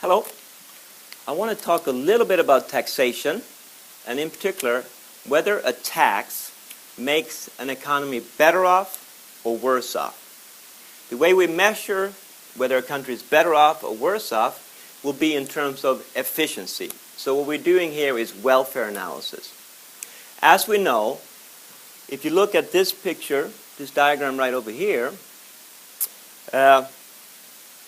Hello. I want to talk a little bit about taxation, and in particular, whether a tax makes an economy better off or worse off. The way we measure whether a country is better off or worse off will be in terms of efficiency. So what we're doing here is welfare analysis. As we know, if you look at this picture, this diagram right over here,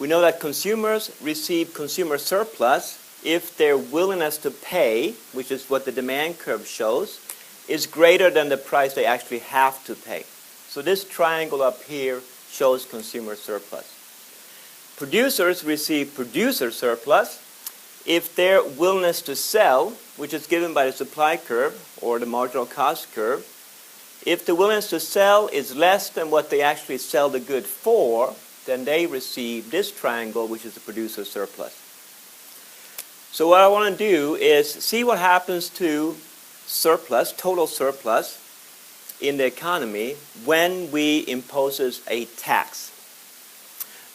we know that consumers receive consumer surplus if their willingness to pay, which is what the demand curve shows, is greater than the price they actually have to pay. So this triangle up here shows consumer surplus. Producers receive producer surplus if their willingness to sell, which is given by the supply curve or the marginal cost curve, if the willingness to sell is less than what they actually sell the good for, then they receive this triangle, which is the producer surplus. So what I want to do is see what happens to surplus, total surplus, in the economy when we impose a tax.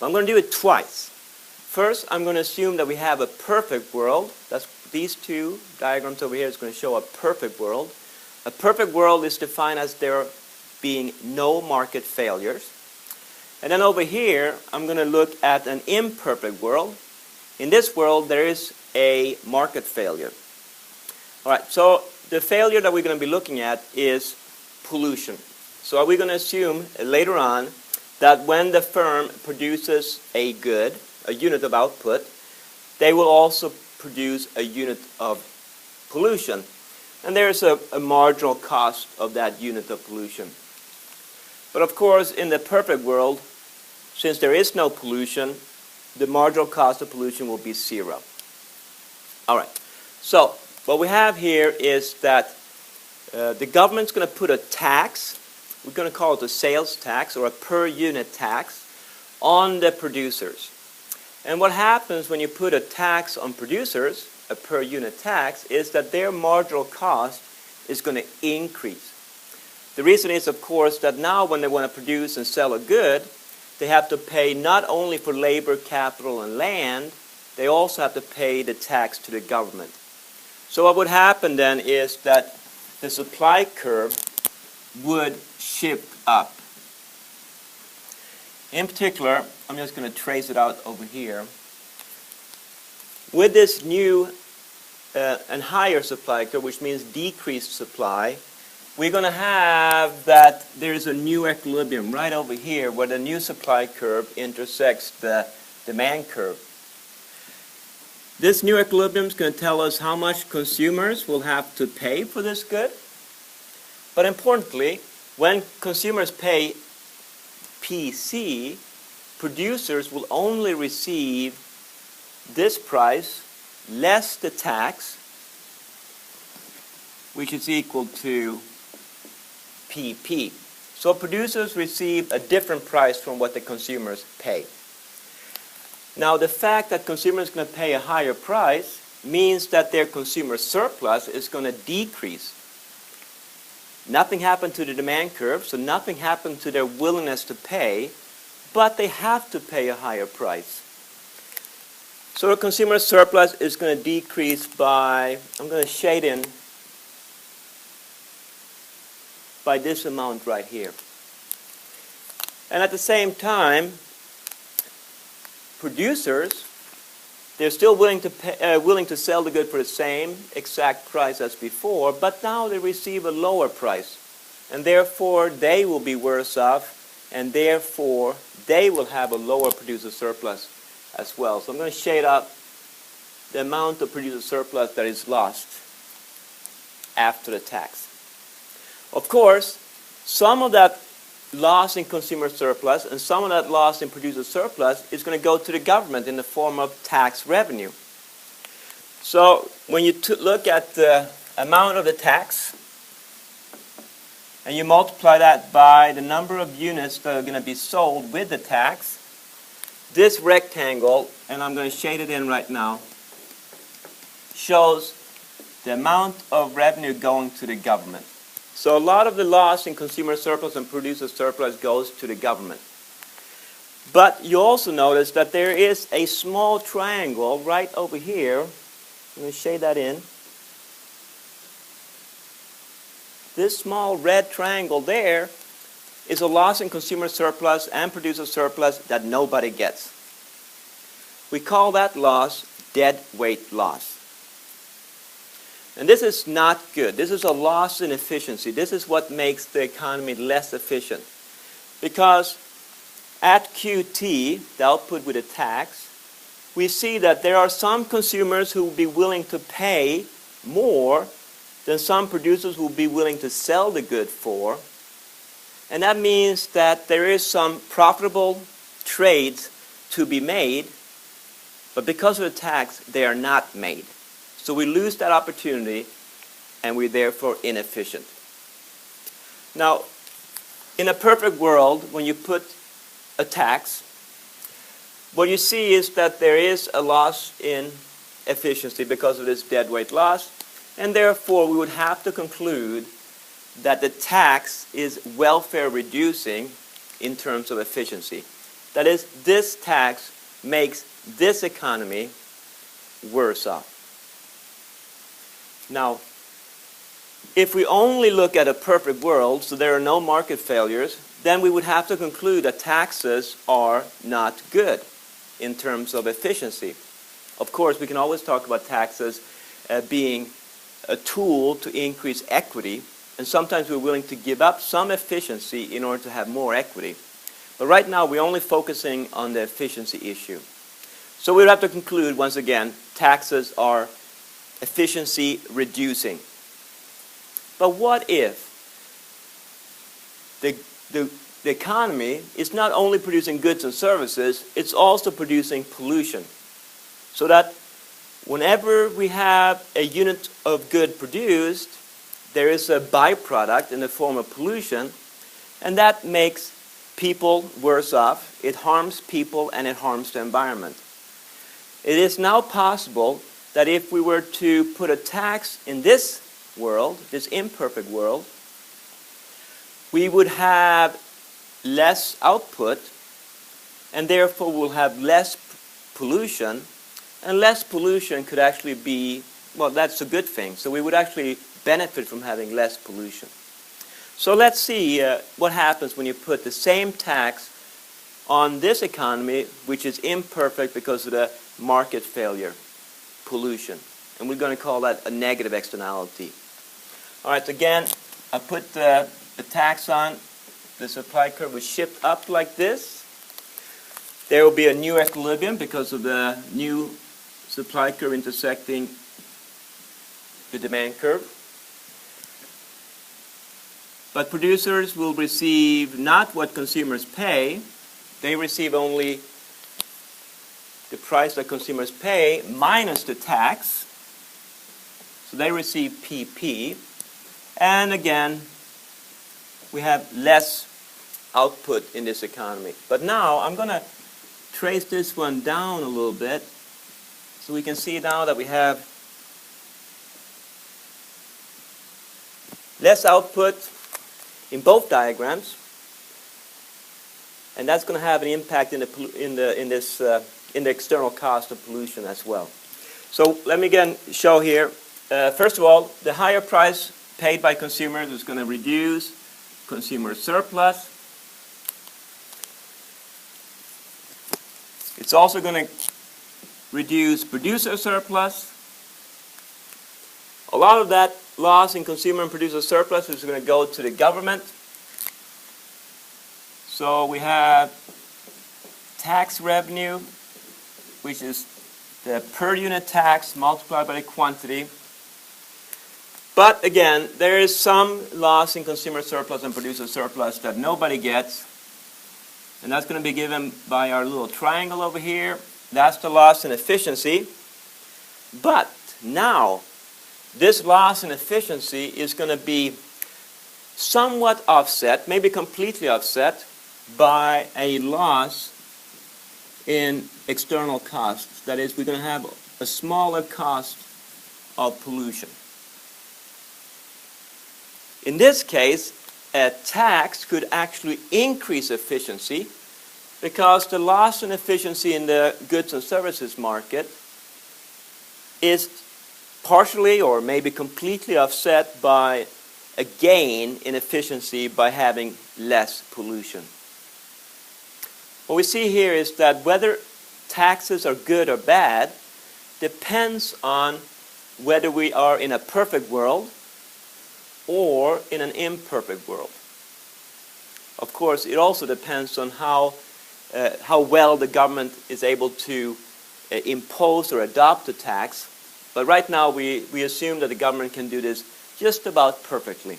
I'm going to do it twice. First, I'm going to assume that we have a perfect world. These two diagrams over here is going to show a perfect world. A perfect world is defined as there being no market failures. And then over here, I'm going to look at an imperfect world. In this world, there is a market failure. All right, so the failure that we're going to be looking at is pollution. So are we going to assume later on that when the firm produces a good, a unit of output, they will also produce a unit of pollution? And there's a marginal cost of that unit of pollution. But of course, in the perfect world, since there is no pollution, the marginal cost of pollution will be zero. All right. So what we have here is that the government's going to put a tax, we're going to call it a sales tax or a per unit tax, on the producers. And what happens when you put a tax on producers, a per unit tax, is that their marginal cost is going to increase. The reason is, of course, that now when they want to produce and sell a good, they have to pay not only for labor, capital, and land, they also have to pay the tax to the government. So what would happen then is that the supply curve would shift up. In particular, I'm just going to trace it out over here. With this new and higher supply curve, which means decreased supply, we're going to have that there's a new equilibrium right over here where the new supply curve intersects the demand curve. This new equilibrium is going to tell us how much consumers will have to pay for this good. But importantly, when consumers pay PC, producers will only receive this price less the tax, which is equal to PP. So producers receive a different price from what the consumers pay. Now the fact that consumers are going to pay a higher price means that their consumer surplus is going to decrease. Nothing happened to the demand curve, so nothing happened to their willingness to pay, but they have to pay a higher price. So the consumer surplus is going to decrease by, I'm going to shade in, by this amount right here. And at the same time, producers, they're still willing to sell the good for the same exact price as before, but now they receive a lower price. And therefore, they will be worse off, and therefore, they will have a lower producer surplus as well. So I'm going to shade up the amount of producer surplus that is lost after the tax. Of course, some of that loss in consumer surplus and some of that loss in producer surplus is going to go to the government in the form of tax revenue. So when you look at the amount of the tax and you multiply that by the number of units that are going to be sold with the tax, this rectangle, and I'm going to shade it in right now, shows the amount of revenue going to the government. So a lot of the loss in consumer surplus and producer surplus goes to the government. But you also notice that there is a small triangle right over here. Let me shade that in. This small red triangle there is a loss in consumer surplus and producer surplus that nobody gets. We call that loss dead weight loss. And this is not good. This is a loss in efficiency. This is what makes the economy less efficient. Because at QT, the output with a tax, we see that there are some consumers who will be willing to pay more than some producers who will be willing to sell the good for. And that means that there is some profitable trades to be made, but because of the tax, they are not made. So we lose that opportunity, and we're therefore inefficient. Now, in a perfect world, when you put a tax, what you see is that there is a loss in efficiency because of this deadweight loss, and therefore we would have to conclude that the tax is welfare reducing in terms of efficiency. That is, this tax makes this economy worse off. Now, if we only look at a perfect world, so there are no market failures, then we would have to conclude that taxes are not good in terms of efficiency. Of course, we can always talk about taxes being a tool to increase equity, and sometimes we're willing to give up some efficiency in order to have more equity. But right now, we're only focusing on the efficiency issue. So we would have to conclude, once again, taxes are efficiency reducing. But what if the economy is not only producing goods and services, it's also producing pollution? So that whenever we have a unit of good produced, there is a byproduct in the form of pollution, and that makes people worse off. It harms people and it harms the environment. It is now possible that if we were to put a tax in this world, this imperfect world, we would have less output, and therefore we'll have less pollution, and less pollution could actually be, well, that's a good thing. So we would actually benefit from having less pollution. So let's see what happens when you put the same tax on this economy, which is imperfect because of the market failure, pollution. And we're going to call that a negative externality. All right, so again, I put the tax on. The supply curve was shipped up like this. There will be a new equilibrium because of the new supply curve intersecting the demand curve. But producers will receive not what consumers pay. They receive only the price that consumers pay minus the tax. So they receive PP. And again, we have less output in this economy. But now I'm going to trace this one down a little bit so we can see now that we have less output in both diagrams, and that's going to have an impact in the external cost of pollution as well. So let me again show here. First of all, the higher price paid by consumers is going to reduce consumer surplus. It's also going to reduce producer surplus. A lot of that loss in consumer and producer surplus is going to go to the government. So we have tax revenue, which is the per unit tax multiplied by the quantity. But again, there is some loss in consumer surplus and producer surplus that nobody gets. And that's going to be given by our little triangle over here. That's the loss in efficiency. But now, this loss in efficiency is going to be somewhat offset, maybe completely offset, by a loss in external costs. That is, we're going to have a smaller cost of pollution. In this case, a tax could actually increase efficiency Because the loss in efficiency in the goods and services market is partially or maybe completely offset by a gain in efficiency by having less pollution. What we see here is that whether taxes are good or bad depends on whether we are in a perfect world or in an imperfect world. Of course, it also depends on how well the government is able to impose or adopt a tax. But right now we assume that the government can do this just about perfectly.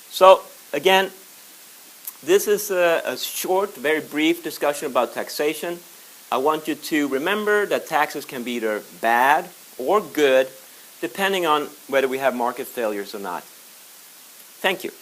So again, this is a short, very brief discussion about taxation. I want you to remember that taxes can be either bad or good, depending on whether we have market failures or not. Thank you.